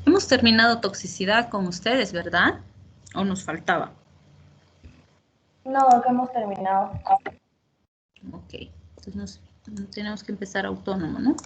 Hemos terminado toxicidad con ustedes, ¿verdad? ¿O nos faltaba? No, acá hemos terminado. Ok, entonces tenemos que empezar autónomo, ¿no?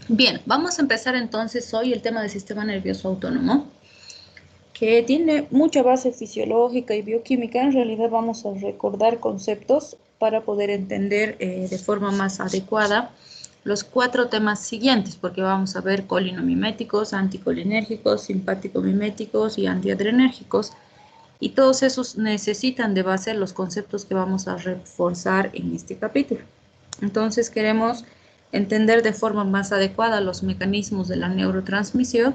Bien, vamos a empezar entonces hoy el tema del sistema nervioso autónomo, que tiene mucha base fisiológica y bioquímica. En realidad vamos a recordar conceptos para poder entender de forma más adecuada los 4 temas siguientes, porque vamos a ver colinamiméticos, anticolinérgicos, simpático-miméticos y antiadrenérgicos, y todos esos necesitan de base los conceptos que vamos a reforzar en este capítulo. Entonces queremos entender de forma más adecuada los mecanismos de la neurotransmisión,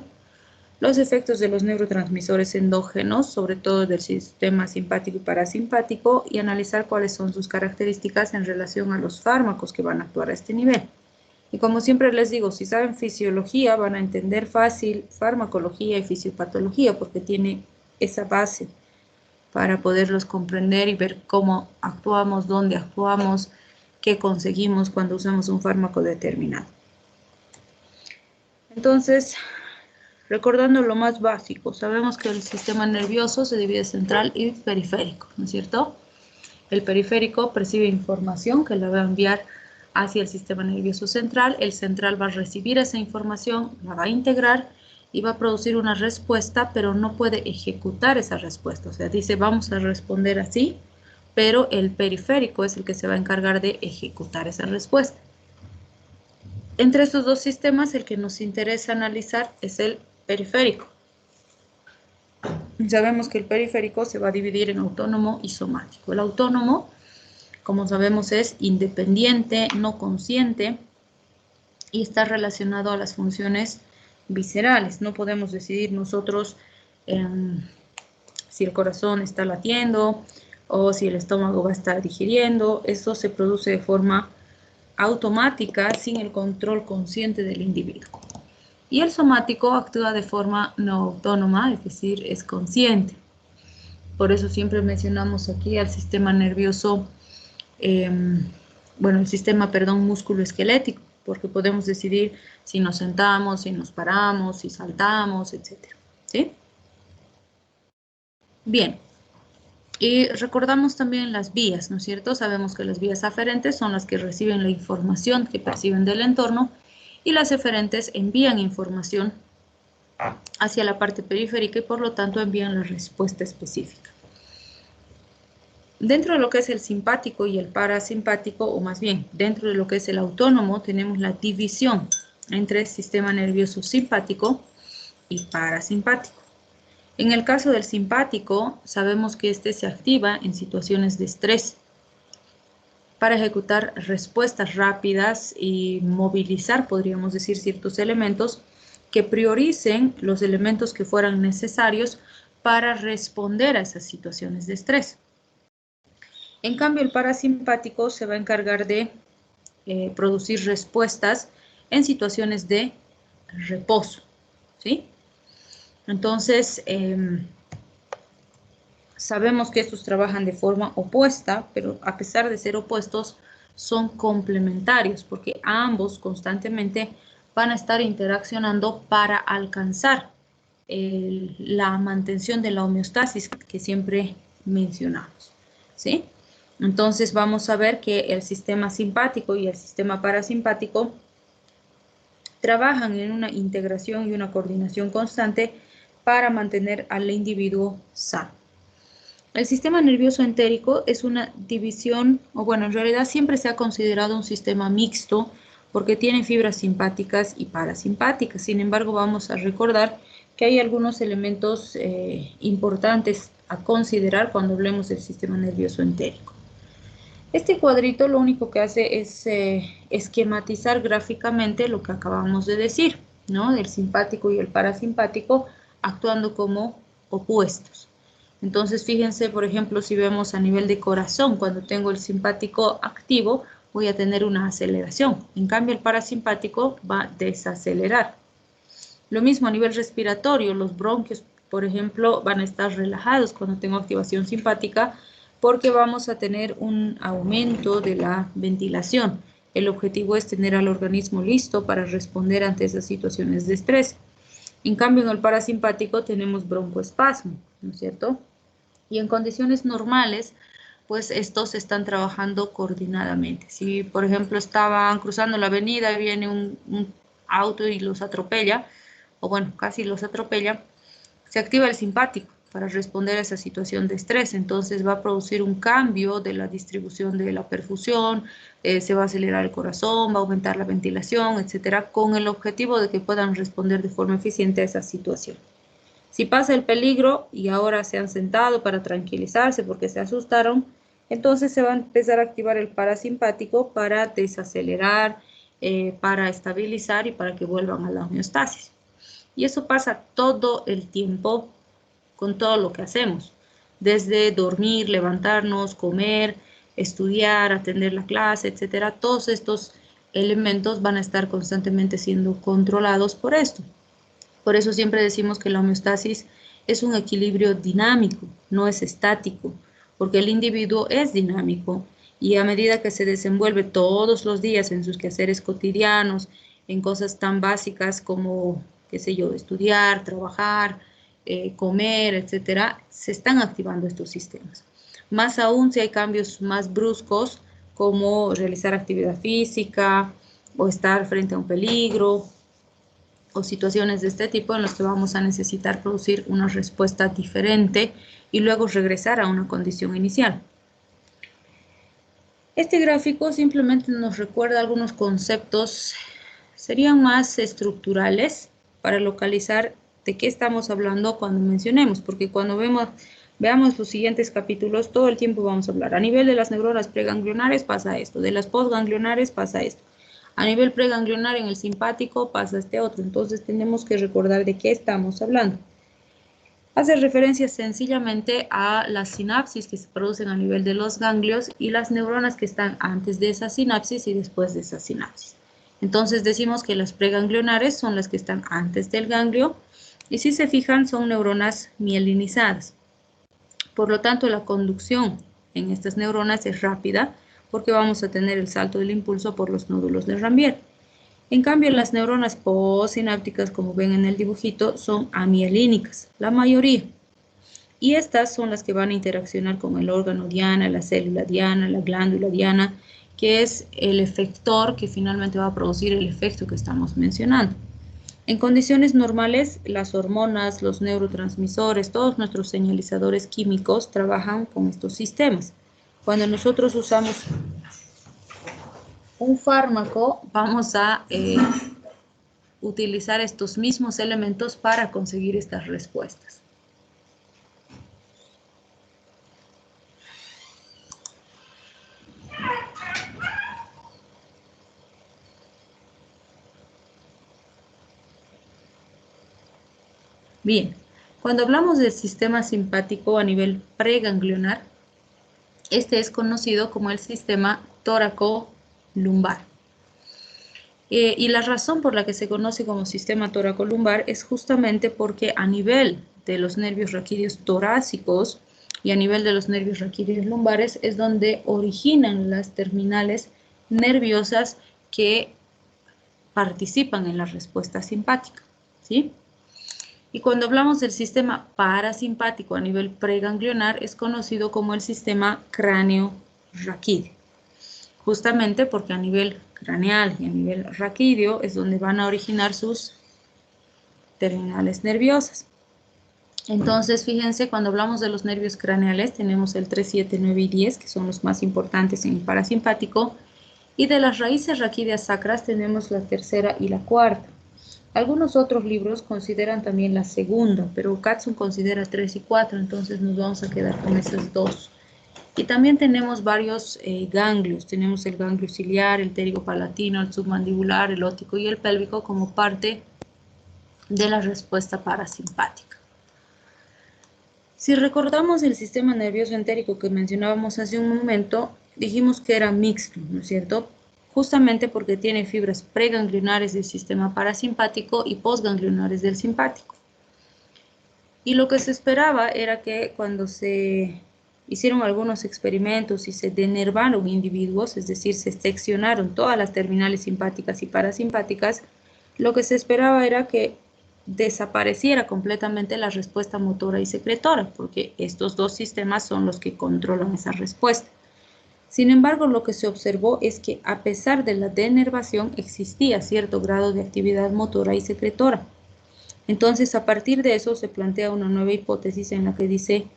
los efectos de los neurotransmisores endógenos, sobre todo del sistema simpático y parasimpático, y analizar cuáles son sus características en relación a los fármacos que van a actuar a este nivel. Y como siempre les digo, si saben fisiología, van a entender fácil farmacología y fisiopatología, porque tiene esa base para poderlos comprender y ver cómo actuamos, dónde actuamos, qué conseguimos cuando usamos un fármaco determinado. Entonces, recordando lo más básico, sabemos que el sistema nervioso se divide en central y periférico, ¿no es cierto? El periférico percibe información que la va a enviar hacia el sistema nervioso central. El central va a recibir esa información, la va a integrar y va a producir una respuesta, pero no puede ejecutar esa respuesta. O sea, dice, vamos a responder así, pero el periférico es el que se va a encargar de ejecutar esa respuesta. Entre estos dos sistemas, el que nos interesa analizar es el periférico. Sabemos que el periférico se va a dividir en autónomo y somático. El autónomo, como sabemos, es independiente, no consciente y está relacionado a las funciones viscerales. No podemos decidir nosotros si el corazón está latiendo o si el estómago va a estar digiriendo. Eso se produce de forma automática sin el control consciente del individuo. Y el somático actúa de forma no autónoma, es decir, es consciente. Por eso siempre mencionamos aquí al sistema nervioso, el sistema, músculo-esquelético, porque podemos decidir si nos sentamos, si nos paramos, si saltamos, etc. ¿Sí? Bien. Y recordamos también las vías, ¿no es cierto? Sabemos que las vías aferentes son las que reciben la información que perciben del entorno y las eferentes envían información hacia la parte periférica y por lo tanto envían la respuesta específica. Dentro de lo que es el simpático y el parasimpático, o más bien dentro de lo que es el autónomo, tenemos la división entre el sistema nervioso simpático y parasimpático. En el caso del simpático, sabemos que este se activa en situaciones de estrés para ejecutar respuestas rápidas y movilizar, podríamos decir, ciertos elementos que prioricen los elementos que fueran necesarios para responder a esas situaciones de estrés. En cambio, el parasimpático se va a encargar de producir respuestas en situaciones de reposo, ¿sí? Entonces, sabemos que estos trabajan de forma opuesta, pero a pesar de ser opuestos, son complementarios, porque ambos constantemente van a estar interaccionando para alcanzar la mantención de la homeostasis que siempre mencionamos, ¿sí? Entonces vamos a ver que el sistema simpático y el sistema parasimpático trabajan en una integración y una coordinación constante para mantener al individuo sano. El sistema nervioso entérico es una división, en realidad siempre se ha considerado un sistema mixto porque tiene fibras simpáticas y parasimpáticas. Sin embargo, vamos a recordar que hay algunos elementos importantes a considerar cuando hablemos del sistema nervioso entérico. Este cuadrito lo único que hace es esquematizar gráficamente lo que acabamos de decir, ¿no? Del simpático y el parasimpático actuando como opuestos. Entonces, fíjense, por ejemplo, si vemos a nivel de corazón, cuando tengo el simpático activo, voy a tener una aceleración. En cambio, el parasimpático va a desacelerar. Lo mismo a nivel respiratorio, los bronquios, por ejemplo, van a estar relajados cuando tengo activación simpática, porque vamos a tener un aumento de la ventilación. El objetivo es tener al organismo listo para responder ante esas situaciones de estrés. En cambio, en el parasimpático tenemos broncoespasmo, ¿no es cierto? Y en condiciones normales, pues estos están trabajando coordinadamente. Si, por ejemplo, estaban cruzando la avenida y viene un auto y los atropella, o bueno, casi los atropella, se activa el simpático para responder a esa situación de estrés. Entonces va a producir un cambio de la distribución de la perfusión, se va a acelerar el corazón, va a aumentar la ventilación, etcétera, con el objetivo de que puedan responder de forma eficiente a esa situación. Si pasa el peligro y ahora se han sentado para tranquilizarse porque se asustaron, entonces se va a empezar a activar el parasimpático para desacelerar, para estabilizar y para que vuelvan a la homeostasis. Y eso pasa todo el tiempo con todo lo que hacemos, desde dormir, levantarnos, comer, estudiar, atender la clase, etcétera. Todos estos elementos van a estar constantemente siendo controlados por esto. Por eso siempre decimos que la homeostasis es un equilibrio dinámico, no es estático, porque el individuo es dinámico y a medida que se desenvuelve todos los días en sus quehaceres cotidianos, en cosas tan básicas como, qué sé yo, estudiar, trabajar, comer, etcétera, se están activando estos sistemas. Más aún si hay cambios más bruscos como realizar actividad física o estar frente a un peligro o situaciones de este tipo en las que vamos a necesitar producir una respuesta diferente y luego regresar a una condición inicial. Este gráfico simplemente nos recuerda algunos conceptos, serían más estructurales para localizar de qué estamos hablando cuando mencionemos, porque cuando veamos los siguientes capítulos, todo el tiempo vamos a hablar. A nivel de las neuronas preganglionares pasa esto, de las postganglionares pasa esto. A nivel preganglionar en el simpático pasa este otro, entonces tenemos que recordar de qué estamos hablando. Hace referencia sencillamente a las sinapsis que se producen a nivel de los ganglios y las neuronas que están antes de esa sinapsis y después de esa sinapsis. Entonces decimos que las preganglionares son las que están antes del ganglio y si se fijan son neuronas mielinizadas. Por lo tanto, la conducción en estas neuronas es rápida porque vamos a tener el salto del impulso por los nódulos de Ranvier. En cambio, las neuronas postsinápticas, como ven en el dibujito, son amielínicas, la mayoría. Y estas son las que van a interaccionar con el órgano diana, la célula diana, la glándula diana, que es el efector que finalmente va a producir el efecto que estamos mencionando. En condiciones normales, las hormonas, los neurotransmisores, todos nuestros señalizadores químicos trabajan con estos sistemas. Cuando nosotros usamos un fármaco, vamos a utilizar estos mismos elementos para conseguir estas respuestas. Bien, cuando hablamos del sistema simpático a nivel preganglionar, este es conocido como el sistema tóraco-lumbar. Y la razón por la que se conoce como sistema tóraco-lumbar es justamente porque a nivel de los nervios raquídeos torácicos y a nivel de los nervios raquídeos lumbares es donde originan las terminales nerviosas que participan en la respuesta simpática, ¿sí? Y cuando hablamos del sistema parasimpático a nivel preganglionar es conocido como el sistema cráneo-raquídeo, justamente porque a nivel craneal y a nivel raquídeo es donde van a originar sus terminales nerviosas. Entonces, fíjense, cuando hablamos de los nervios craneales tenemos el 3, 7, 9 y 10, que son los más importantes en el parasimpático, y de las raíces raquídeas sacras tenemos la tercera y la cuarta. Algunos otros libros consideran también la segunda, pero Katzun considera 3 y 4, entonces nos vamos a quedar con esas dos. Y también tenemos varios ganglios. Tenemos el ganglio ciliar, el pterigopalatino, el submandibular, el óptico y el pélvico como parte de la respuesta parasimpática. Si recordamos el sistema nervioso entérico que mencionábamos hace un momento, dijimos que era mixto, ¿no es cierto? Justamente porque tiene fibras preganglionares del sistema parasimpático y postganglionares del simpático. Y lo que se esperaba era que cuando se hicieron algunos experimentos y se denervaron individuos, es decir, se seccionaron todas las terminales simpáticas y parasimpáticas, lo que se esperaba era que desapareciera completamente la respuesta motora y secretora, porque estos dos sistemas son los que controlan esa respuesta. Sin embargo, lo que se observó es que a pesar de la denervación existía cierto grado de actividad motora y secretora. Entonces, a partir de eso se plantea una nueva hipótesis en la que dice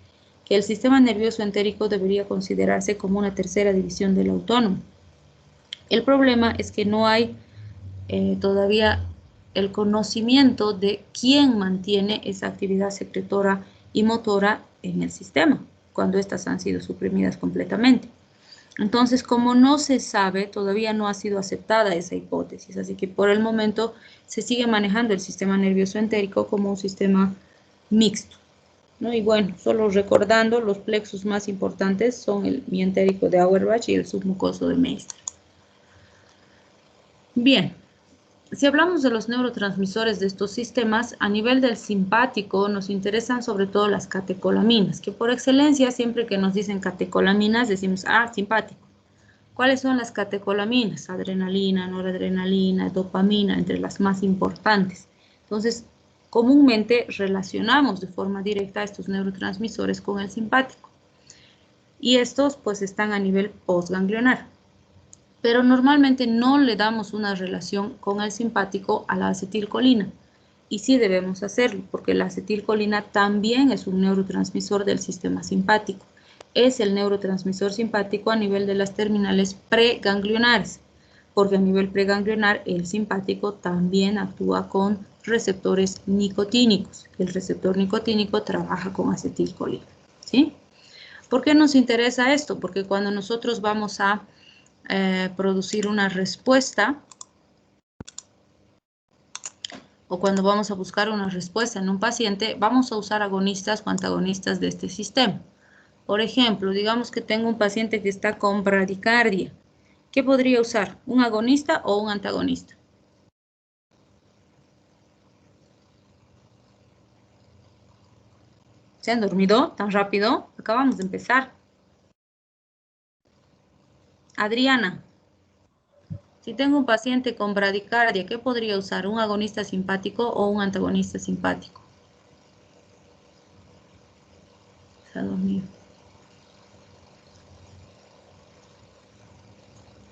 que el sistema nervioso entérico debería considerarse como una tercera división del autónomo. El problema es que no hay todavía el conocimiento de quién mantiene esa actividad secretora y motora en el sistema, cuando éstas han sido suprimidas completamente. Entonces, como no se sabe, todavía no ha sido aceptada esa hipótesis, así que por el momento se sigue manejando el sistema nervioso entérico como un sistema mixto, ¿no? Y bueno, solo recordando, los plexos más importantes son el mientérico de Auerbach y el submucoso de Meister. Bien, si hablamos de los neurotransmisores de estos sistemas, a nivel del simpático nos interesan sobre todo las catecolaminas, que por excelencia siempre que nos dicen catecolaminas decimos, ah, simpático. ¿Cuáles son las catecolaminas? Adrenalina, noradrenalina, dopamina, entre las más importantes. Entonces, comúnmente relacionamos de forma directa estos neurotransmisores con el simpático. Y estos pues están a nivel postganglionar. Pero normalmente no le damos una relación con el simpático a la acetilcolina. Y sí debemos hacerlo, porque la acetilcolina también es un neurotransmisor del sistema simpático. Es el neurotransmisor simpático a nivel de las terminales preganglionares, porque a nivel preganglionar el simpático también actúa con receptores nicotínicos. El receptor nicotínico trabaja con acetilcolina, ¿sí? ¿Por qué nos interesa esto? Porque cuando nosotros vamos a producir una respuesta o cuando vamos a buscar una respuesta en un paciente, vamos a usar agonistas o antagonistas de este sistema. Por ejemplo, digamos que tengo un paciente que está con bradicardia. ¿Qué podría usar? ¿Un agonista o un antagonista? ¿Se han dormido tan rápido? Acabamos de empezar. Adriana, si tengo un paciente con bradicardia, ¿qué podría usar? ¿Un agonista simpático o un antagonista simpático? Se ha dormido.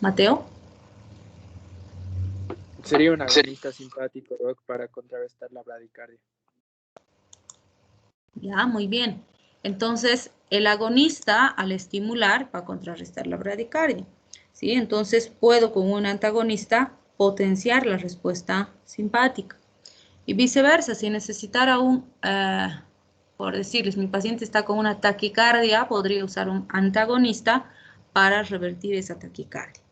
Mateo. Sería un agonista simpático, Doc, para contrarrestar la bradicardia. Ya, muy bien. Entonces, el agonista al estimular va a contrarrestar la bradicardia, ¿sí? Entonces, puedo con un antagonista potenciar la respuesta simpática. Y viceversa, si necesitara por decirles, mi paciente está con una taquicardia, podría usar un antagonista para revertir esa taquicardia.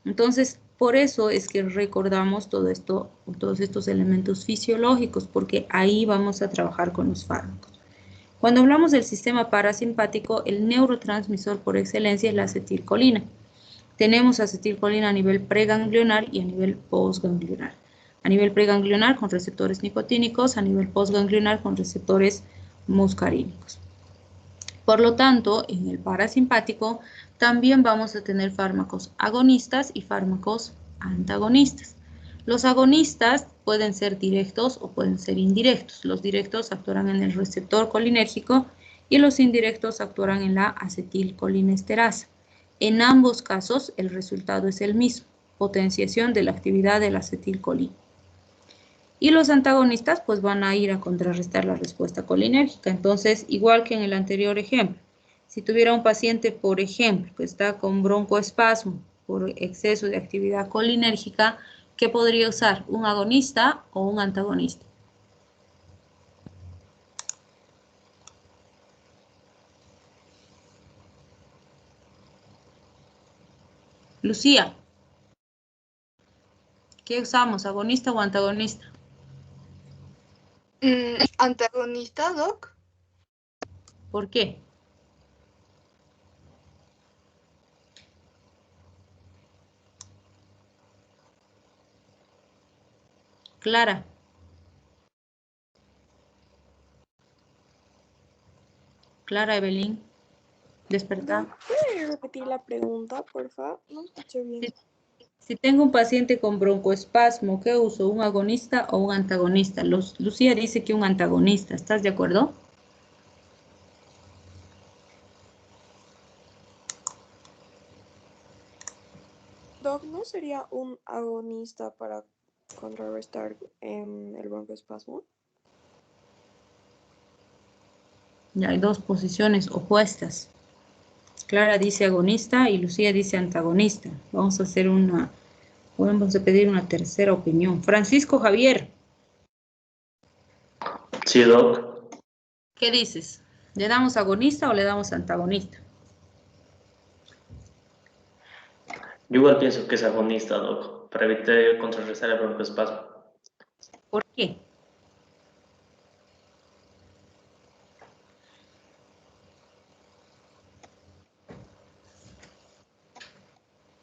Entonces, por eso es que recordamos todo esto, todos estos elementos fisiológicos, porque ahí vamos a trabajar con los fármacos. Cuando hablamos del sistema parasimpático, el neurotransmisor por excelencia es la acetilcolina. Tenemos acetilcolina a nivel preganglionar y a nivel postganglionar. A nivel preganglionar con receptores nicotínicos, a nivel postganglionar con receptores muscarínicos. Por lo tanto, en el parasimpático también vamos a tener fármacos agonistas y fármacos antagonistas. Los agonistas pueden ser directos o pueden ser indirectos. Los directos actuarán en el receptor colinérgico y los indirectos actuarán en la acetilcolinesterasa. En ambos casos, el resultado es el mismo, potenciación de la actividad de la acetilcolina. Y los antagonistas pues van a ir a contrarrestar la respuesta colinérgica. Entonces, igual que en el anterior ejemplo, si tuviera un paciente, por ejemplo, que está con broncoespasmo por exceso de actividad colinérgica, ¿qué podría usar? ¿Un agonista o un antagonista? Lucía, ¿qué usamos? ¿Agonista o antagonista? ¿Antagonista, Doc? ¿Por qué? Clara. Clara Evelyn. Despertar. ¿Puedes repetir la pregunta, por favor? No escuché bien. Si tengo un paciente con broncoespasmo, ¿qué uso? ¿Un agonista o un antagonista? Lucía dice que un antagonista. ¿Estás de acuerdo? Doc, ¿no sería un agonista para contrarrestar el broncoespasmo? Ya hay dos posiciones opuestas. Clara dice agonista y Lucía dice antagonista. Vamos a pedir una tercera opinión. Francisco Javier, Sí, Doc. ¿qué dices? ¿Le damos agonista o le damos antagonista? Yo igual pienso que es agonista, Doc, para evitar contrarrestar el broncoespasmo. ¿Por qué?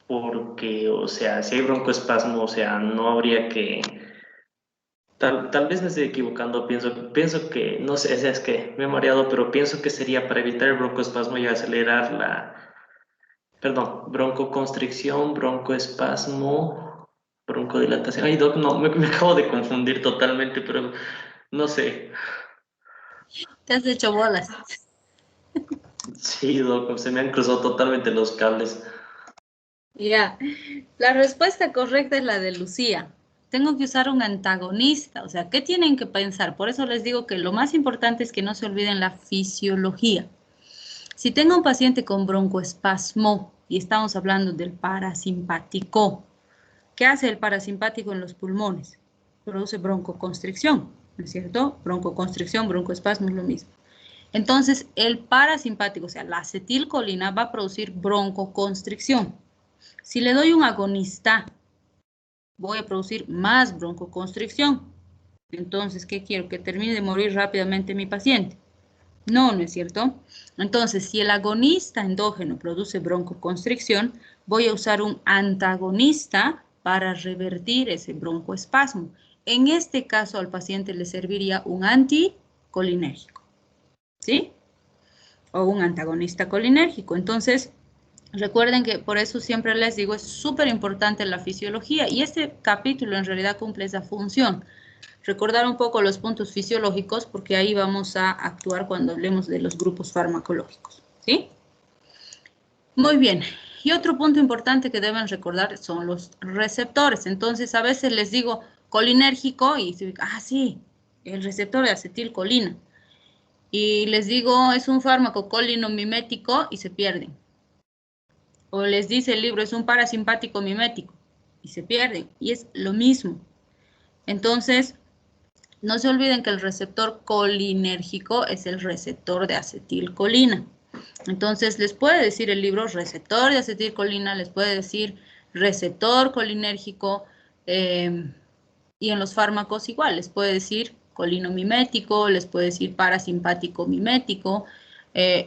Porque, o sea, si hay broncoespasmo, o sea, no habría que... Tal vez me estoy equivocando, pienso que, no sé, es que me he mareado, pero pienso que sería para evitar el broncoespasmo y acelerar broncoconstricción, broncoespasmo, broncodilatación. Ay, Doc, no, me acabo de confundir totalmente, pero no sé. Te has hecho bolas. Sí, Doc, se me han cruzado totalmente los cables. Ya, la respuesta correcta es la de Lucía. Tengo que usar un antagonista, o sea, ¿qué tienen que pensar? Por eso les digo que lo más importante es que no se olviden la fisiología. Si tengo un paciente con broncoespasmo y estamos hablando del parasimpático, ¿qué hace el parasimpático en los pulmones? Produce broncoconstricción, ¿no es cierto? Broncoconstricción, broncoespasmo es lo mismo. Entonces, el parasimpático, o sea, la acetilcolina va a producir broncoconstricción. Si le doy un agonista, voy a producir más broncoconstricción. Entonces, ¿qué quiero? ¿Que termine de morir rápidamente mi paciente? No, ¿no es cierto? Entonces, si el agonista endógeno produce broncoconstricción, voy a usar un antagonista para revertir ese broncoespasmo. En este caso, al paciente le serviría un anticolinérgico, ¿sí? O un antagonista colinérgico. Entonces, recuerden que por eso siempre les digo, es súper importante la fisiología y este capítulo en realidad cumple esa función. Recordar un poco los puntos fisiológicos porque ahí vamos a actuar cuando hablemos de los grupos farmacológicos, ¿sí? Muy bien. Y otro punto importante que deben recordar son los receptores. Entonces, a veces les digo colinérgico y sí, el receptor de acetilcolina. Y les digo, es un fármaco colinomimético y se pierden. O les dice el libro, es un parasimpático mimético y se pierden. Y es lo mismo. Entonces, no se olviden que el receptor colinérgico es el receptor de acetilcolina. Entonces, les puede decir el libro receptor de acetilcolina, les puede decir receptor colinérgico, y en los fármacos igual, les puede decir colinomimético, les puede decir parasimpático mimético,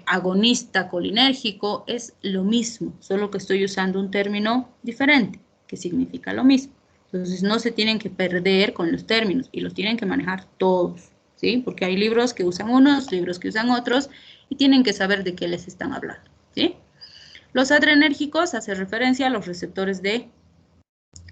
agonista colinérgico, es lo mismo, solo que estoy usando un término diferente, que significa lo mismo. Entonces, no se tienen que perder con los términos y los tienen que manejar todos, ¿sí? Porque hay libros que usan unos, libros que usan otros, y tienen que saber de qué les están hablando, ¿sí? Los adrenérgicos hacen referencia a los receptores de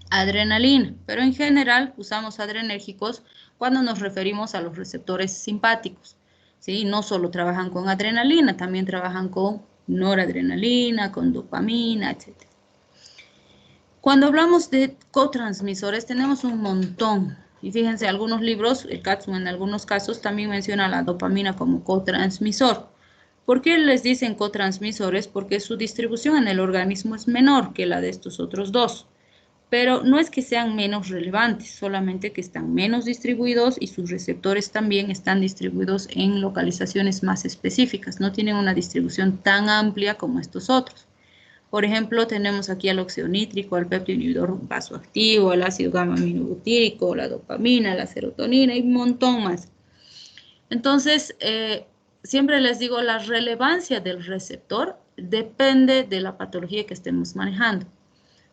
adrenalina, pero en general usamos adrenérgicos cuando nos referimos a los receptores simpáticos, ¿sí? No solo trabajan con adrenalina, también trabajan con noradrenalina, con dopamina, etc. Cuando hablamos de cotransmisores tenemos un montón, y fíjense, algunos libros, el Katzmann en algunos casos también menciona la dopamina como cotransmisor. ¿Por qué les dicen cotransmisores? Porque su distribución en el organismo es menor que la de estos otros dos. Pero no es que sean menos relevantes, solamente que están menos distribuidos y sus receptores también están distribuidos en localizaciones más específicas. No tienen una distribución tan amplia como estos otros. Por ejemplo, tenemos aquí al óxido nítrico, al peptoinhibidor vasoactivo, al ácido gamma-aminobutírico, la dopamina, la serotonina y un montón más. Entonces, siempre les digo, la relevancia del receptor depende de la patología que estemos manejando.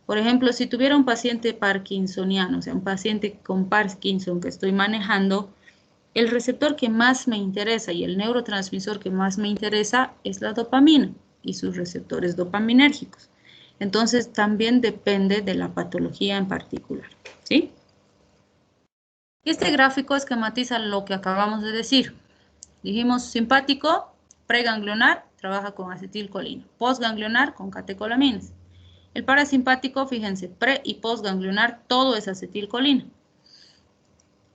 Por ejemplo, si tuviera un paciente parkinsoniano, o sea, un paciente con Parkinson que estoy manejando, el receptor que más me interesa y el neurotransmisor que más me interesa es la dopamina y sus receptores dopaminérgicos. Entonces, también depende de la patología en particular, ¿sí? Este gráfico esquematiza lo que acabamos de decir. Dijimos simpático, preganglionar, trabaja con acetilcolina. Postganglionar con catecolaminas. El parasimpático, fíjense, pre y postganglionar, todo es acetilcolina.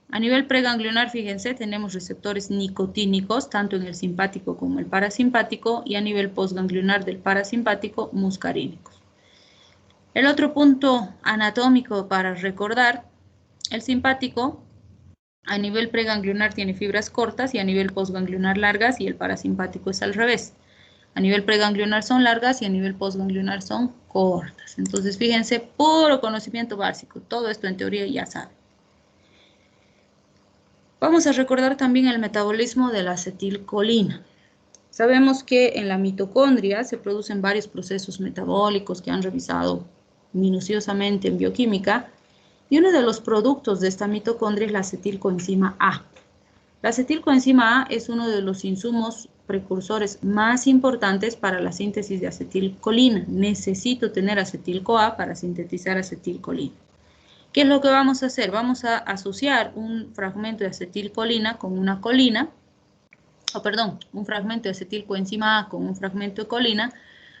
A nivel preganglionar, fíjense, tenemos receptores nicotínicos, tanto en el simpático como el parasimpático, y a nivel postganglionar del parasimpático, muscarínicos. El otro punto anatómico para recordar, el simpático a nivel preganglionar tiene fibras cortas y a nivel postganglionar largas, y el parasimpático es al revés. A nivel preganglionar son largas y a nivel postganglionar son cortas. Entonces, fíjense, puro conocimiento básico. Todo esto en teoría ya saben. Vamos a recordar también el metabolismo de la acetilcolina. Sabemos que en la mitocondria se producen varios procesos metabólicos que han revisado minuciosamente en bioquímica, y uno de los productos de esta mitocondria es la acetilcoenzima A. La acetilcoenzima A es uno de los insumos precursores más importantes para la síntesis de acetilcolina. Necesito tener acetil-CoA para sintetizar acetilcolina. ¿Qué es lo que vamos a hacer? Vamos a asociar un fragmento de acetilcolina con una colina, un fragmento de acetilcoenzima A con un fragmento de colina,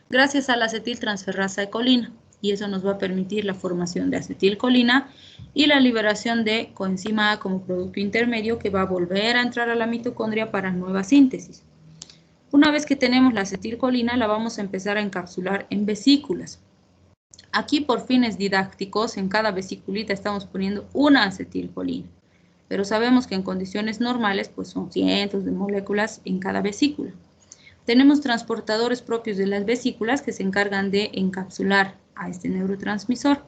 gracias a la acetiltransferasa de colina. Y eso nos va a permitir la formación de acetilcolina y la liberación de coenzima A como producto intermedio que va a volver a entrar a la mitocondria para nueva síntesis. Una vez que tenemos la acetilcolina, la vamos a empezar a encapsular en vesículas. Aquí, por fines didácticos, en cada vesiculita estamos poniendo una acetilcolina, pero sabemos que en condiciones normales pues son cientos de moléculas en cada vesícula. Tenemos transportadores propios de las vesículas que se encargan de encapsular a este neurotransmisor.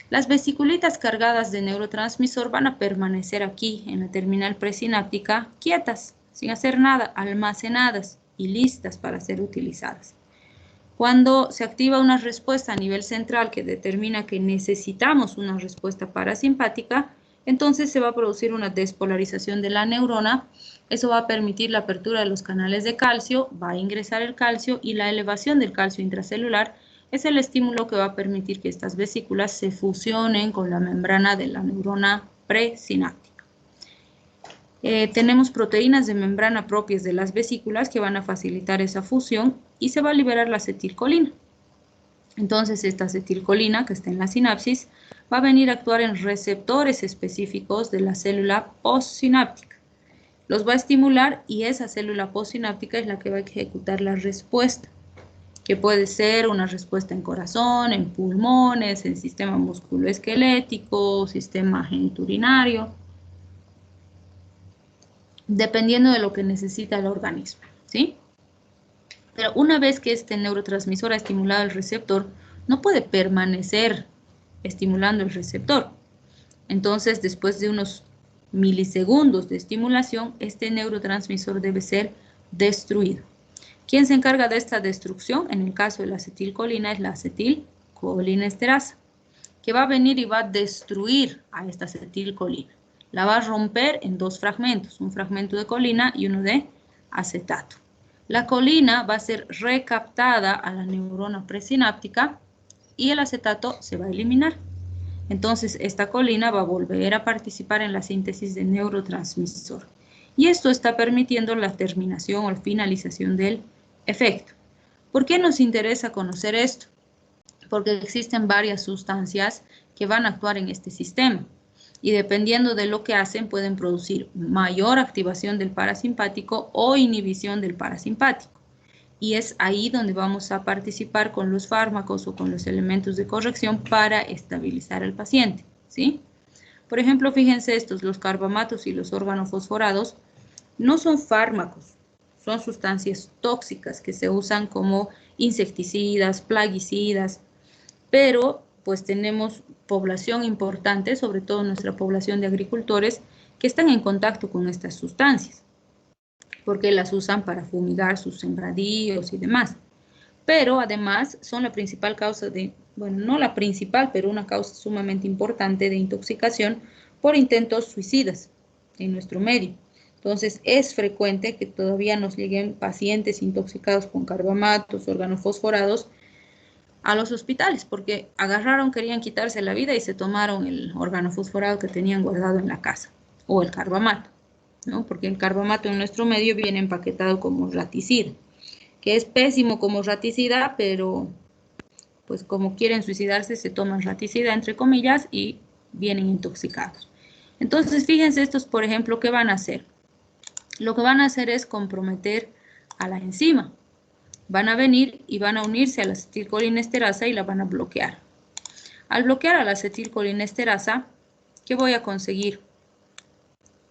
Las vesiculitas cargadas de neurotransmisor van a permanecer aquí en la terminal presináptica quietas, sin hacer nada, almacenadas y listas para ser utilizadas. Cuando se activa una respuesta a nivel central que determina que necesitamos una respuesta parasimpática, entonces se va a producir una despolarización de la neurona. Eso va a permitir la apertura de los canales de calcio, va a ingresar el calcio, y la elevación del calcio intracelular es el estímulo que va a permitir que estas vesículas se fusionen con la membrana de la neurona presináptica. Tenemos proteínas de membrana propias de las vesículas que van a facilitar esa fusión y se va a liberar la acetilcolina. Entonces, esta acetilcolina que está en la sinapsis va a venir a actuar en receptores específicos de la célula postsináptica. Los va a estimular y esa célula postsináptica es la que va a ejecutar la respuesta, que puede ser una respuesta en corazón, en pulmones, en sistema musculoesquelético, sistema genitourinario, dependiendo de lo que necesita el organismo, ¿sí? Pero una vez que este neurotransmisor ha estimulado el receptor, no puede permanecer estimulando el receptor. Entonces, después de unos milisegundos de estimulación, este neurotransmisor debe ser destruido. ¿Quién se encarga de esta destrucción? En el caso de la acetilcolina es la acetilcolinesterasa, que va a venir y va a destruir a esta acetilcolina. La va a romper en dos fragmentos, un fragmento de colina y uno de acetato. La colina va a ser recaptada a la neurona presináptica y el acetato se va a eliminar. Entonces, esta colina va a volver a participar en la síntesis de neurotransmisor. Y esto está permitiendo la terminación o la finalización del efecto. ¿Por qué nos interesa conocer esto? Porque existen varias sustancias que van a actuar en este sistema. Y dependiendo de lo que hacen, pueden producir mayor activación del parasimpático o inhibición del parasimpático. Y es ahí donde vamos a participar con los fármacos o con los elementos de corrección para estabilizar al paciente, ¿sí? Por ejemplo, fíjense estos, los carbamatos y los organofosforados no son fármacos, son sustancias tóxicas que se usan como insecticidas, plaguicidas, pero pues tenemos población importante, sobre todo nuestra población de agricultores, que están en contacto con estas sustancias, porque las usan para fumigar sus sembradíos y demás. Pero además son la principal causa de, bueno, no la principal, pero una causa sumamente importante de intoxicación por intentos suicidas en nuestro medio. Entonces es frecuente que todavía nos lleguen pacientes intoxicados con carbamatos, organofosforados, a los hospitales, porque agarraron, querían quitarse la vida y se tomaron el organofosforado que tenían guardado en la casa, o el carbamato, ¿no? Porque el carbamato en nuestro medio viene empaquetado como raticida, que es pésimo como raticida, pero pues como quieren suicidarse, se toman raticida, entre comillas, y vienen intoxicados. Entonces, fíjense estos, por ejemplo, ¿qué van a hacer? Lo que van a hacer es comprometer a la enzima. Van a venir y van a unirse a la acetilcolinesterasa y la van a bloquear. Al bloquear a la acetilcolinesterasa, ¿qué voy a conseguir?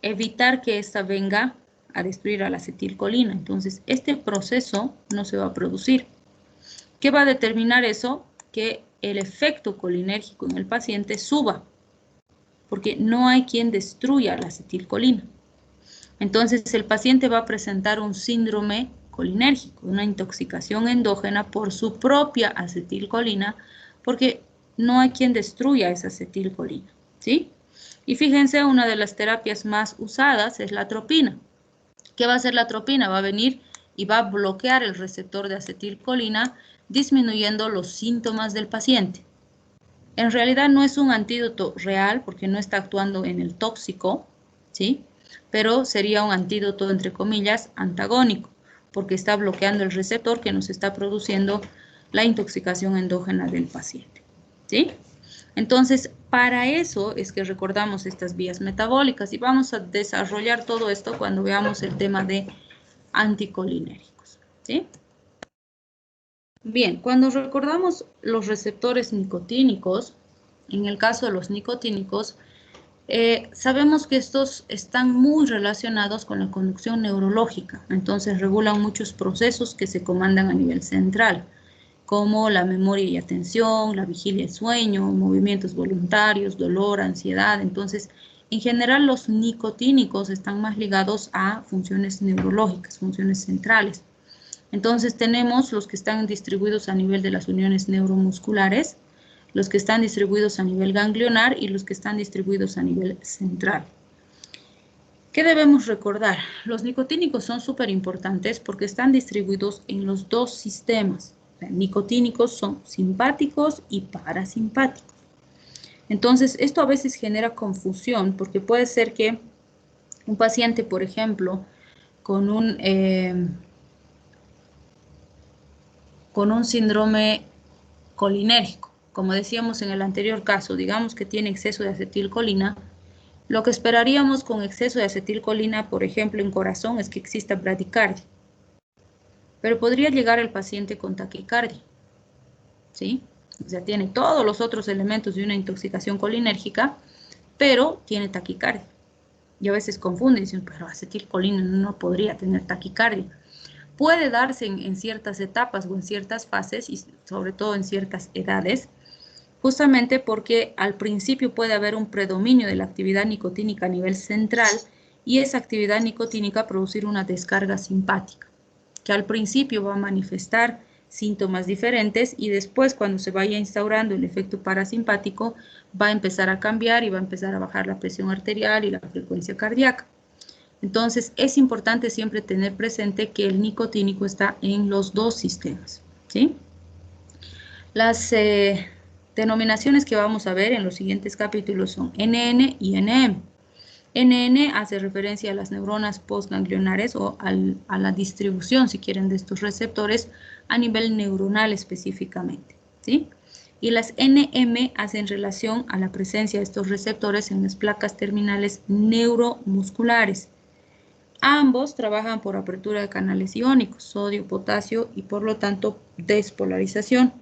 Evitar que ésta venga a destruir a la acetilcolina. Entonces, este proceso no se va a producir. ¿Qué va a determinar eso? Que el efecto colinérgico en el paciente suba, porque no hay quien destruya la acetilcolina. Entonces, el paciente va a presentar un síndrome colinérgico, una intoxicación endógena por su propia acetilcolina, porque no hay quien destruya esa acetilcolina, ¿sí? Y fíjense, una de las terapias más usadas es la atropina. ¿Qué va a hacer la atropina? Va a venir y va a bloquear el receptor de acetilcolina, disminuyendo los síntomas del paciente. En realidad no es un antídoto real porque no está actuando en el tóxico, ¿sí? Pero sería un antídoto, entre comillas, antagónico, porque está bloqueando el receptor que nos está produciendo la intoxicación endógena del paciente, ¿sí? Entonces, para eso es que recordamos estas vías metabólicas y vamos a desarrollar todo esto cuando veamos el tema de anticolinérgicos, ¿sí? Bien, cuando recordamos los receptores nicotínicos, en el caso de los nicotínicos, sabemos que estos están muy relacionados con la conducción neurológica, entonces regulan muchos procesos que se comandan a nivel central, como la memoria y atención, la vigilia y sueño, movimientos voluntarios, dolor, ansiedad. Entonces, en general, los nicotínicos están más ligados a funciones neurológicas, funciones centrales. Entonces, tenemos los que están distribuidos a nivel de las uniones neuromusculares, los que están distribuidos a nivel ganglionar y los que están distribuidos a nivel central. ¿Qué debemos recordar? Los nicotínicos son súper importantes porque están distribuidos en los dos sistemas. Nicotínicos son simpáticos y parasimpáticos. Entonces, esto a veces genera confusión porque puede ser que un paciente, por ejemplo, con un síndrome colinérgico, como decíamos en el anterior caso, digamos que tiene exceso de acetilcolina, lo que esperaríamos con exceso de acetilcolina, por ejemplo, en corazón, es que exista bradicardia. Pero podría llegar el paciente con taquicardia, ¿sí? O sea, tiene todos los otros elementos de una intoxicación colinérgica, pero tiene taquicardia. Y a veces confunden, dicen, pero acetilcolina no podría tener taquicardia. Puede darse en ciertas etapas o en ciertas fases, y sobre todo en ciertas edades, justamente porque al principio puede haber un predominio de la actividad nicotínica a nivel central, y esa actividad nicotínica producir una descarga simpática, que al principio va a manifestar síntomas diferentes y después cuando se vaya instaurando el efecto parasimpático va a empezar a cambiar y va a empezar a bajar la presión arterial y la frecuencia cardíaca. Entonces es importante siempre tener presente que el nicotínico está en los dos sistemas, ¿sí? Las denominaciones que vamos a ver en los siguientes capítulos son NN y NM. NN hace referencia a las neuronas postganglionares o a la distribución, si quieren, de estos receptores a nivel neuronal específicamente, ¿sí? Y las NM hacen relación a la presencia de estos receptores en las placas terminales neuromusculares. Ambos trabajan por apertura de canales iónicos, sodio, potasio y por lo tanto despolarización.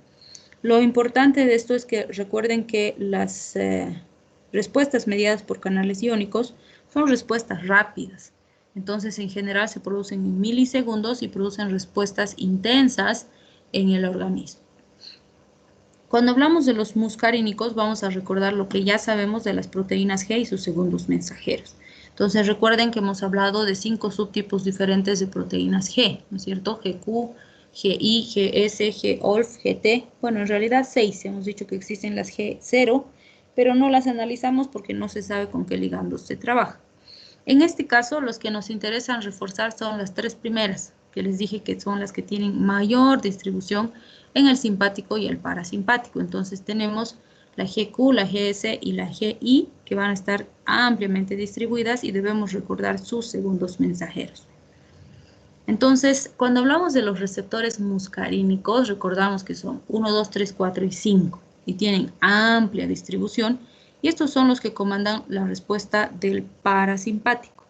Lo importante de esto es que recuerden que las respuestas mediadas por canales iónicos son respuestas rápidas. Entonces, en general se producen en milisegundos y producen respuestas intensas en el organismo. Cuando hablamos de los muscarínicos, vamos a recordar lo que ya sabemos de las proteínas G y sus segundos mensajeros. Entonces, recuerden que hemos hablado de 5 subtipos diferentes de proteínas G, ¿no es cierto? GQ, GI, GS, GOLF, GT. Bueno, en realidad 6. Hemos dicho que existen las G0, pero no las analizamos porque no se sabe con qué ligandos se trabaja. En este caso, los que nos interesan reforzar son las 3 primeras, que les dije que son las que tienen mayor distribución en el simpático y el parasimpático. Entonces tenemos la GQ, la GS y la GI que van a estar ampliamente distribuidas y debemos recordar sus segundos mensajeros. Entonces, cuando hablamos de los receptores muscarínicos, recordamos que son 1, 2, 3, 4 y 5 y tienen amplia distribución y estos son los que comandan la respuesta del parasimpático.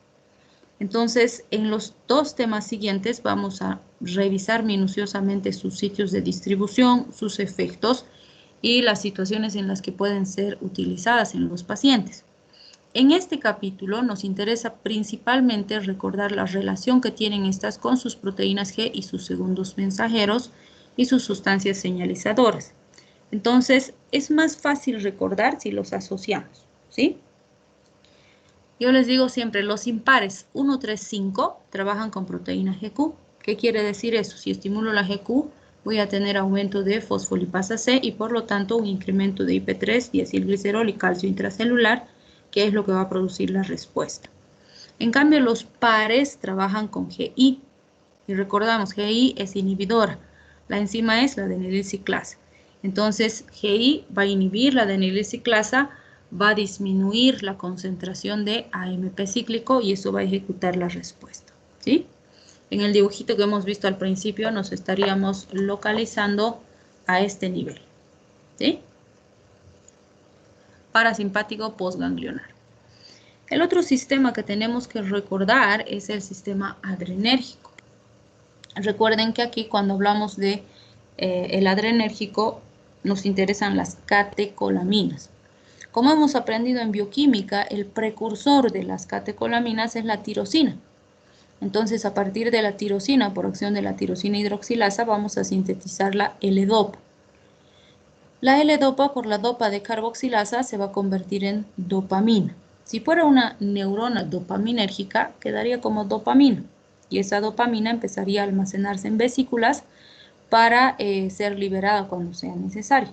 Entonces, en los dos temas siguientes vamos a revisar minuciosamente sus sitios de distribución, sus efectos y las situaciones en las que pueden ser utilizadas en los pacientes. En este capítulo nos interesa principalmente recordar la relación que tienen estas con sus proteínas G y sus segundos mensajeros y sus sustancias señalizadoras. Entonces, es más fácil recordar si los asociamos, ¿sí? Yo les digo siempre, los impares 1, 3, 5 trabajan con proteína GQ. ¿Qué quiere decir eso? Si estimulo la GQ, voy a tener aumento de fosfolipasa C y por lo tanto un incremento de IP3, diacilglicerol y calcio intracelular, que es lo que va a producir la respuesta. En cambio, los pares trabajan con GI. Y recordamos, GI es inhibidora. La enzima es la adenilciclasa. Entonces, GI va a inhibir la adenilciclasa, va a disminuir la concentración de AMP cíclico y eso va a ejecutar la respuesta, ¿sí? En el dibujito que hemos visto al principio nos estaríamos localizando a este nivel, ¿sí? Parasimpático postganglionar. El otro sistema que tenemos que recordar es el sistema adrenérgico. Recuerden que aquí cuando hablamos de el adrenérgico nos interesan las catecolaminas. Como hemos aprendido en bioquímica, el precursor de las catecolaminas es la tirosina. Entonces, a partir de la tirosina, por acción de la tirosina hidroxilasa, vamos a sintetizar la L-dopa. La L-dopa por la dopa de carboxilasa se va a convertir en dopamina. Si fuera una neurona dopaminérgica, quedaría como dopamina. Y esa dopamina empezaría a almacenarse en vesículas para ser liberada cuando sea necesario.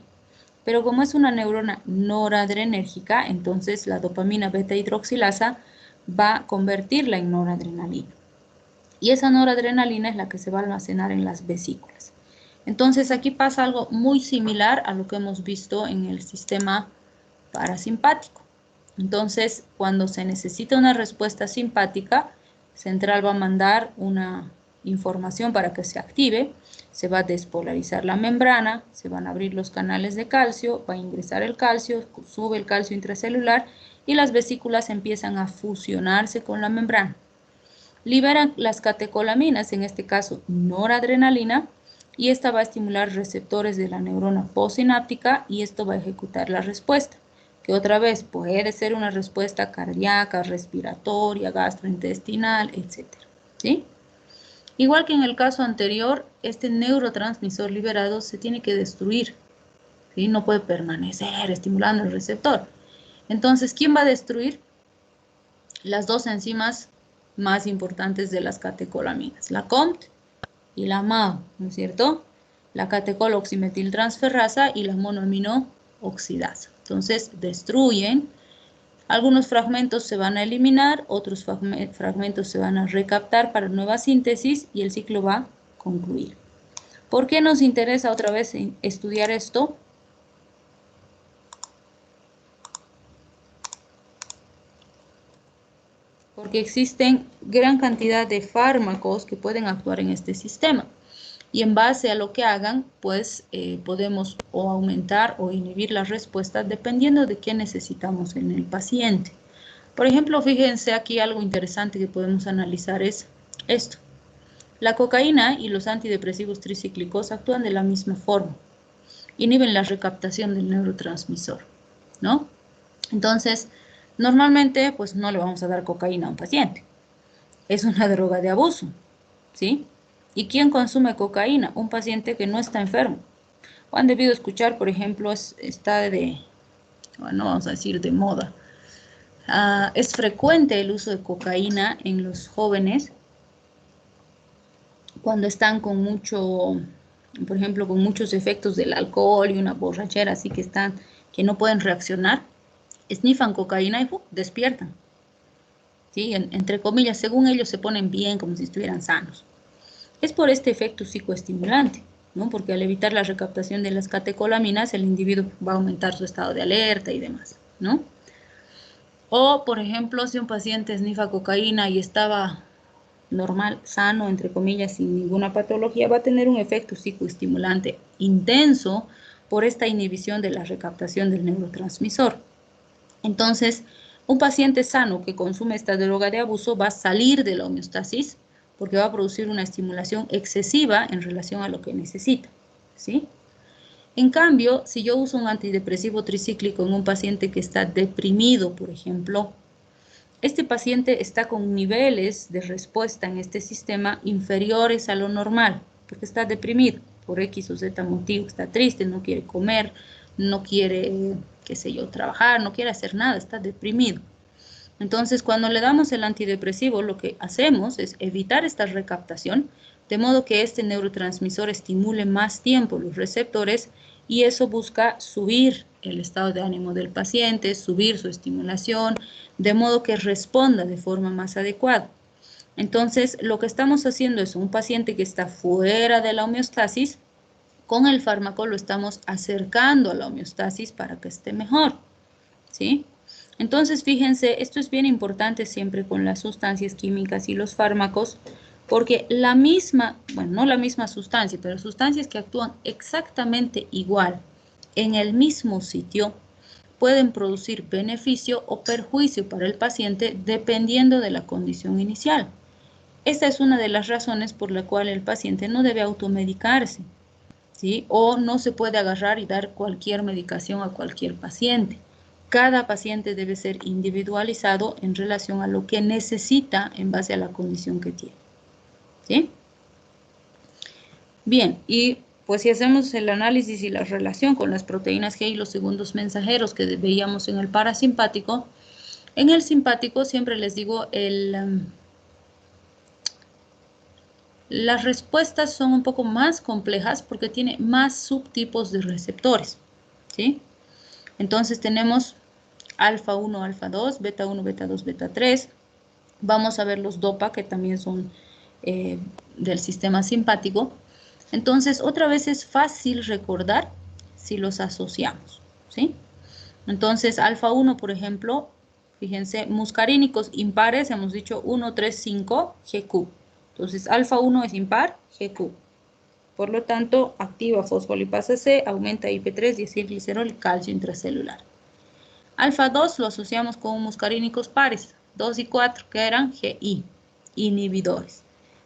Pero como es una neurona noradrenérgica, entonces la dopamina beta hidroxilasa va a convertirla en noradrenalina. Y esa noradrenalina es la que se va a almacenar en las vesículas. Entonces aquí pasa algo muy similar a lo que hemos visto en el sistema parasimpático. Entonces, cuando se necesita una respuesta simpática, central va a mandar una información para que se active, se va a despolarizar la membrana, se van a abrir los canales de calcio, va a ingresar el calcio, sube el calcio intracelular y las vesículas empiezan a fusionarse con la membrana. Liberan las catecolaminas, en este caso noradrenalina, y esta va a estimular receptores de la neurona postsináptica y esto va a ejecutar la respuesta, que otra vez puede ser una respuesta cardíaca, respiratoria, gastrointestinal, etc. ¿Sí? Igual que en el caso anterior, este neurotransmisor liberado se tiene que destruir, ¿sí? No puede permanecer estimulando el receptor. Entonces, ¿quién va a destruir? Las dos enzimas más importantes de las catecolaminas, la COMT y la MAO, ¿no es cierto? La catecol-oximetiltransferasa y la monoaminooxidasa. Entonces, destruyen. Algunos fragmentos se van a eliminar, otros fragmentos se van a recaptar para nueva síntesis y el ciclo va a concluir. ¿Por qué nos interesa otra vez estudiar esto? Porque existen gran cantidad de fármacos que pueden actuar en este sistema. Y en base a lo que hagan, pues podemos o aumentar o inhibir la respuesta dependiendo de qué necesitamos en el paciente. Por ejemplo, fíjense aquí algo interesante que podemos analizar es esto. La cocaína y los antidepresivos tricíclicos actúan de la misma forma. Inhiben la recaptación del neurotransmisor, ¿no? Entonces, normalmente, pues no le vamos a dar cocaína a un paciente. Es una droga de abuso, ¿sí? ¿Y quién consume cocaína? Un paciente que no está enfermo. O han debido escuchar, por ejemplo, está de, bueno, vamos a decir de moda. Es frecuente el uso de cocaína en los jóvenes cuando están con mucho, por ejemplo, con muchos efectos del alcohol y una borrachera, así que no pueden reaccionar, snifan cocaína y despiertan. ¿Sí? Entre comillas, según ellos se ponen bien, como si estuvieran sanos. Es por este efecto psicoestimulante. ¿no? Porque al evitar la recaptación de las catecolaminas, el individuo va a aumentar su estado de alerta y demás, ¿no? O, por ejemplo, si un paciente esnifa cocaína y estaba normal, sano, entre comillas, sin ninguna patología, va a tener un efecto psicoestimulante intenso por esta inhibición de la recaptación del neurotransmisor. Entonces, un paciente sano que consume esta droga de abuso va a salir de la homeostasis porque va a producir una estimulación excesiva en relación a lo que necesita, ¿sí? En cambio, si yo uso un antidepresivo tricíclico en un paciente que está deprimido, por ejemplo, este paciente está con niveles de respuesta en este sistema inferiores a lo normal, porque está deprimido por X o Z motivo, está triste, no quiere comer, no quiere, qué sé yo, trabajar, no quiere hacer nada, está deprimido. Entonces, cuando le damos el antidepresivo, lo que hacemos es evitar esta recaptación, de modo que este neurotransmisor estimule más tiempo los receptores y eso busca subir el estado de ánimo del paciente, subir su estimulación, de modo que responda de forma más adecuada. Entonces, lo que estamos haciendo es un paciente que está fuera de la homeostasis, con el fármaco lo estamos acercando a la homeostasis para que esté mejor, ¿sí? Entonces, fíjense, esto es bien importante siempre con las sustancias químicas y los fármacos, porque la misma, bueno, no la misma sustancia, pero sustancias que actúan exactamente igual en el mismo sitio, pueden producir beneficio o perjuicio para el paciente dependiendo de la condición inicial. Esta es una de las razones por la cual el paciente no debe automedicarse, ¿sí? O no se puede agarrar y dar cualquier medicación a cualquier paciente. Cada paciente debe ser individualizado en relación a lo que necesita en base a la condición que tiene, ¿sí? Bien, y pues si hacemos el análisis y la relación con las proteínas G y los segundos mensajeros que veíamos en el parasimpático, en el simpático siempre les digo, las respuestas son un poco más complejas porque tiene más subtipos de receptores, ¿sí? Entonces tenemos alfa 1, alfa 2, beta 1, beta 2, beta 3. Vamos a ver los dopa que también son del sistema simpático. Entonces, otra vez es fácil recordar si los asociamos, ¿sí? Entonces, alfa 1, por ejemplo, fíjense, muscarínicos impares, hemos dicho 1, 3, 5, GQ. Entonces, alfa 1 es impar, GQ. Por lo tanto, activa fosfolipasa C, aumenta IP3, diacilglicerol, calcio intracelular. Alfa 2 lo asociamos con muscarínicos pares, 2 y 4, que eran GI, inhibidores.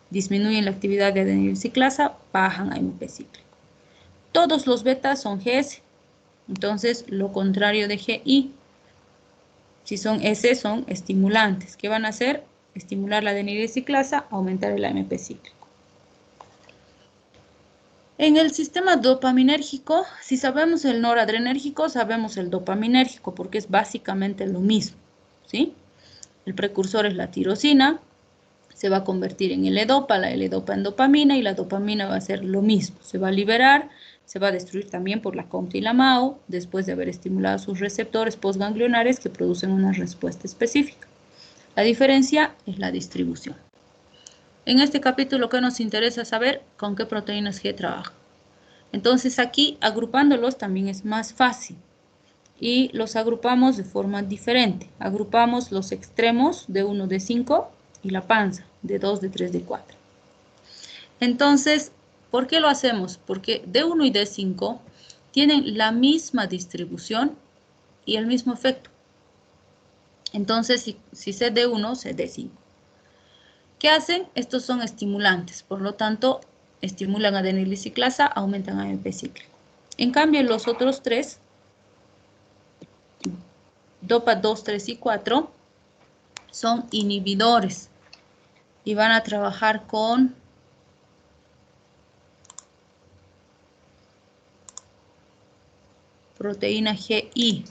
Disminuyen la actividad de adenilciclasa, bajan AMP cíclico. Todos los betas son GS, entonces lo contrario de GI. Si son S, son estimulantes. ¿Qué van a hacer? Estimular la adenilciclasa, aumentar el AMP cíclico. En el sistema dopaminérgico, si sabemos el noradrenérgico, sabemos el dopaminérgico, porque es básicamente lo mismo, ¿sí? El precursor es la tirosina, se va a convertir en L-dopa, la L-dopa en dopamina, y la dopamina va a hacer lo mismo. Se va a liberar, se va a destruir también por la COMT y la MAO, después de haber estimulado sus receptores postganglionares que producen una respuesta específica. La diferencia es la distribución. En este capítulo, ¿qué nos interesa saber? Con qué proteínas G trabaja. Entonces aquí, agrupándolos también es más fácil. Y los agrupamos de forma diferente. Agrupamos los extremos de 1 de 5 y la panza de 2, de 3, de 4. Entonces, ¿por qué lo hacemos? Porque D1 y D5 tienen la misma distribución y el mismo efecto. Entonces, si sé D1, sé D5. ¿Qué hacen? Estos son estimulantes, por lo tanto, estimulan adenilciclasa, aumentan AMP cíclico. En cambio, los otros tres, DOPA 2, 3 y 4, son inhibidores y van a trabajar con proteína GI.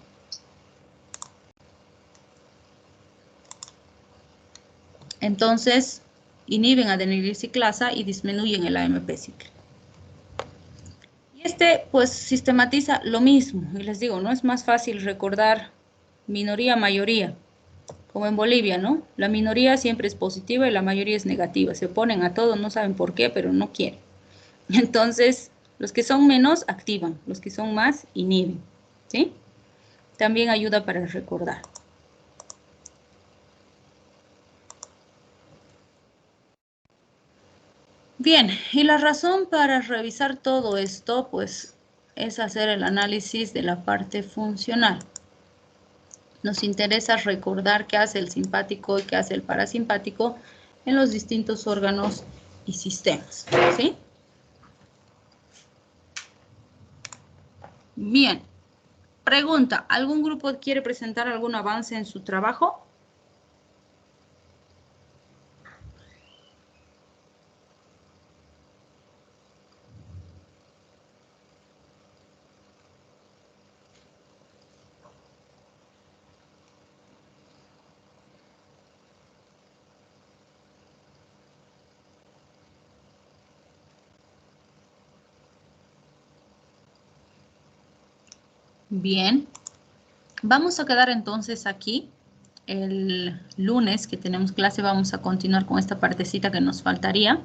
Entonces, inhiben adenilciclasa y disminuyen el AMP cíclico. Y pues, sistematiza lo mismo. Y les digo, no es más fácil recordar minoría, mayoría, como en Bolivia, ¿no? La minoría siempre es positiva y la mayoría es negativa. Se oponen a todo, no saben por qué, pero no quieren. Entonces, Los que son menos activan, los que son más inhiben, ¿sí? También ayuda para recordar. Bien, y la razón para revisar todo esto, pues, es hacer el análisis de la parte funcional. Nos interesa recordar qué hace el simpático y qué hace el parasimpático en los distintos órganos y sistemas, ¿sí? Bien, pregunta, ¿algún grupo quiere presentar algún avance en su trabajo? Bien, vamos a quedar entonces aquí. El lunes que tenemos clase vamos a continuar con esta partecita que nos faltaría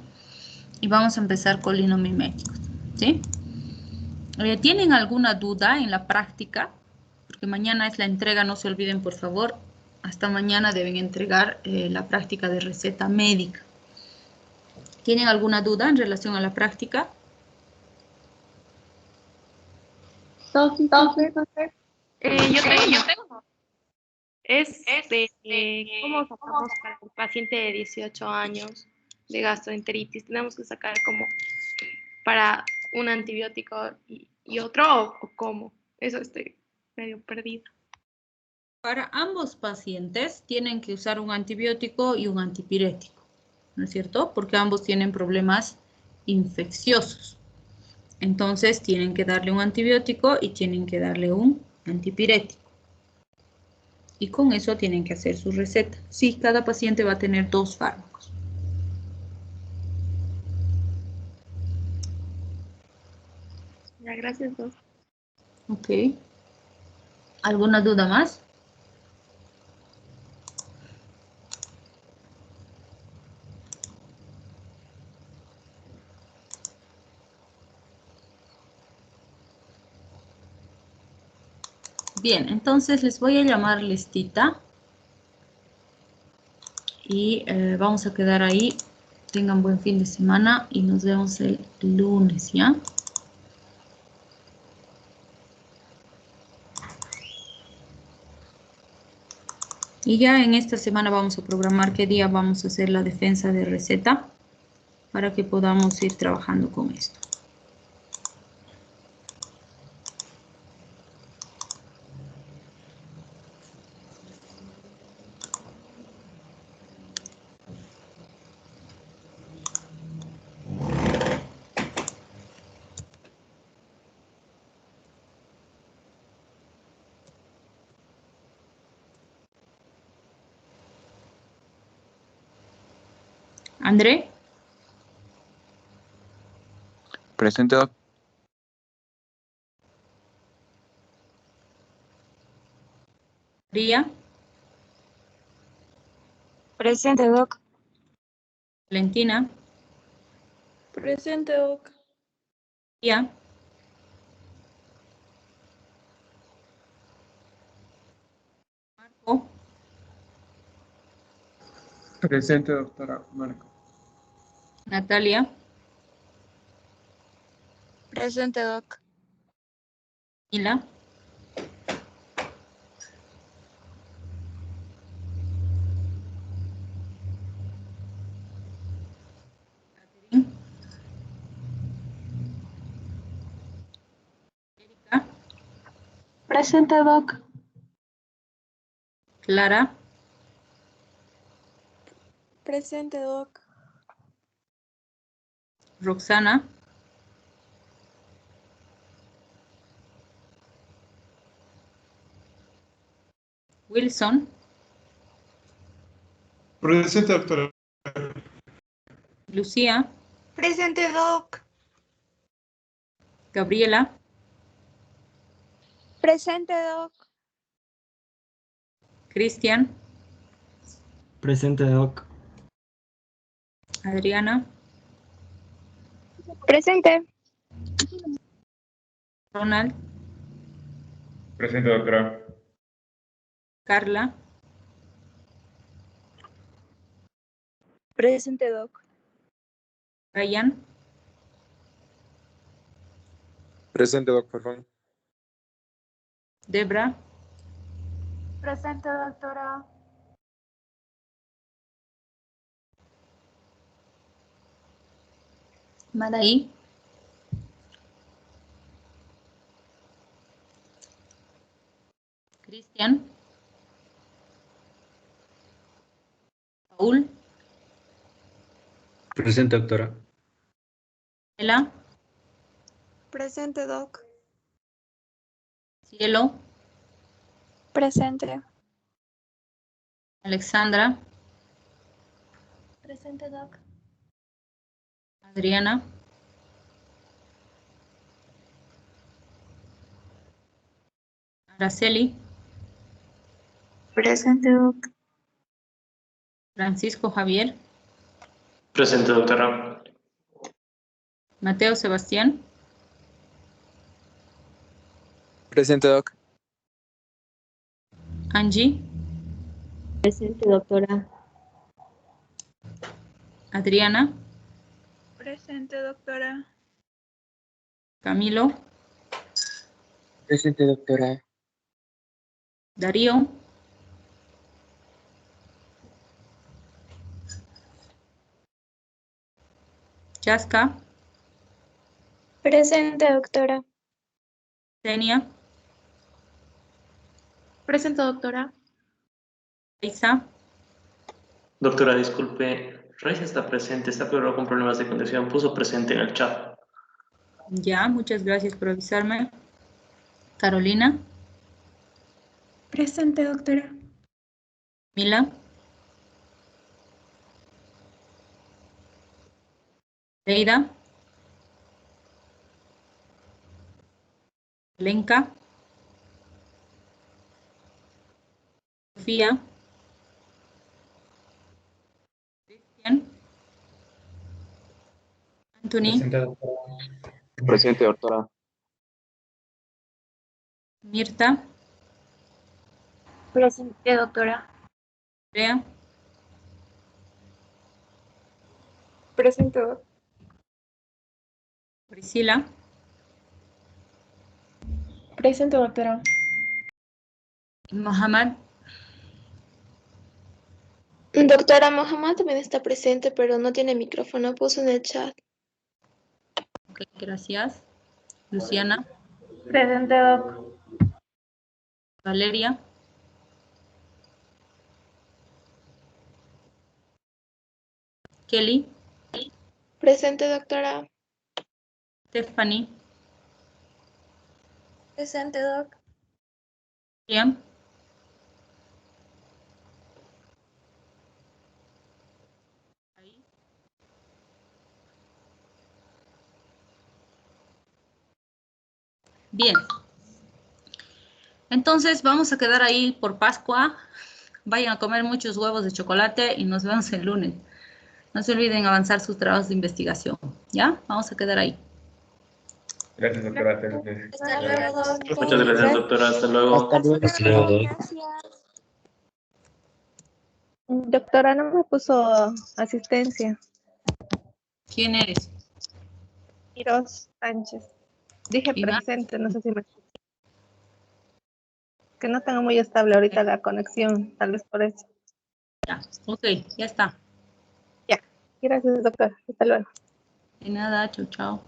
y vamos a empezar con linomiméticos, ¿sí? ¿Tienen alguna duda en la práctica? Porque mañana es la entrega, no se olviden por favor, hasta mañana deben entregar la práctica de receta médica. ¿Tienen alguna duda en relación a la práctica? Yo tengo. Es de cómo sacamos para el paciente de 18 años de gastroenteritis. Tenemos que sacar como para un antibiótico y otro o cómo. Eso estoy medio perdida. Para ambos pacientes tienen que usar un antibiótico y un antipirético, ¿no es cierto? Porque ambos tienen problemas infecciosos. Entonces tienen que darle un antibiótico y tienen que darle un antipirético. Y con eso tienen que hacer su receta. Sí, cada paciente va a tener 2 fármacos. Ya, gracias, doctor. Ok. ¿Alguna duda más? Bien, entonces les voy a llamar listita. Y vamos a quedar ahí. Tengan buen fin de semana y nos vemos el lunes, ¿ya? Y ya en esta semana vamos a programar qué día vamos a hacer la defensa de receta para que podamos ir trabajando con esto. André. Presente, doc. María. Presente, Doc. Valentina. Presente, Doc. María. Marco. Presente, doctora Marco. Natalia. Presente, Doc. Mila. Erika. Presente, doc. Clara. Presente, Doc. Roxana. Wilson. Presente, doctora. Lucía. Presente, Doc. Gabriela. Presente, Doc. Cristian. Presente, doc. Adriana. Presente. Ronald, Presente, doctora. Carla, Presente, doc. Ryan, Presente, doc, por favor. Debra, Presente, doctora. Madaí, Cristian, Paul, Presente, doctora. Ela, Presente, Doc. Cielo, Presente. Alexandra, Presente, doc. Adriana, Araceli, Presente, doc. Francisco Javier, Presente, doctora. Mateo Sebastián, Presente, doc. Angie, Presente, doctora. Adriana, Presente, doctora. Camilo, Presente, doctora. Darío, Chaska, Presente, doctora. Tenia, Presente, doctora. Isa, Doctora, disculpe, Raiza está presente, está pero con problemas de conexión, puso presente en el chat. ya, muchas gracias por avisarme. Carolina, Presente, doctora. Mila, Leida, Lenka, Sofía, Cristian, Anthony, Presente, doctora. Presente, doctora. Mirta, Presente, doctora. Bea, Presente, Doc. Priscila, Presente, doctora. Mohamed, Doctora Mohamed también está presente, pero no tiene micrófono. Puso en el chat. ok, gracias. Luciana, Presente, doc. Valeria, Kelly, Presente, doctora. Stephanie, Presente, doc. Liam, bien. Entonces vamos a quedar ahí por Pascua. Vayan a comer muchos huevos de chocolate y nos vemos el lunes. No se olviden avanzar sus trabajos de investigación. ¿Ya? Vamos a quedar ahí. Gracias, doctora. Hasta luego. Hasta luego, doctor. Muchas gracias, doctora. Hasta luego. Hasta luego, doc. Gracias. Doctora, no me puso asistencia. ¿Quién eres? Quiroz Sánchez. Dije Iván. presente, no sé si me... Que no tengo muy estable ahorita la conexión, tal vez por eso. Ya, ok, ya está. Ya, gracias, doctora. Hasta luego. De nada, chau, chao.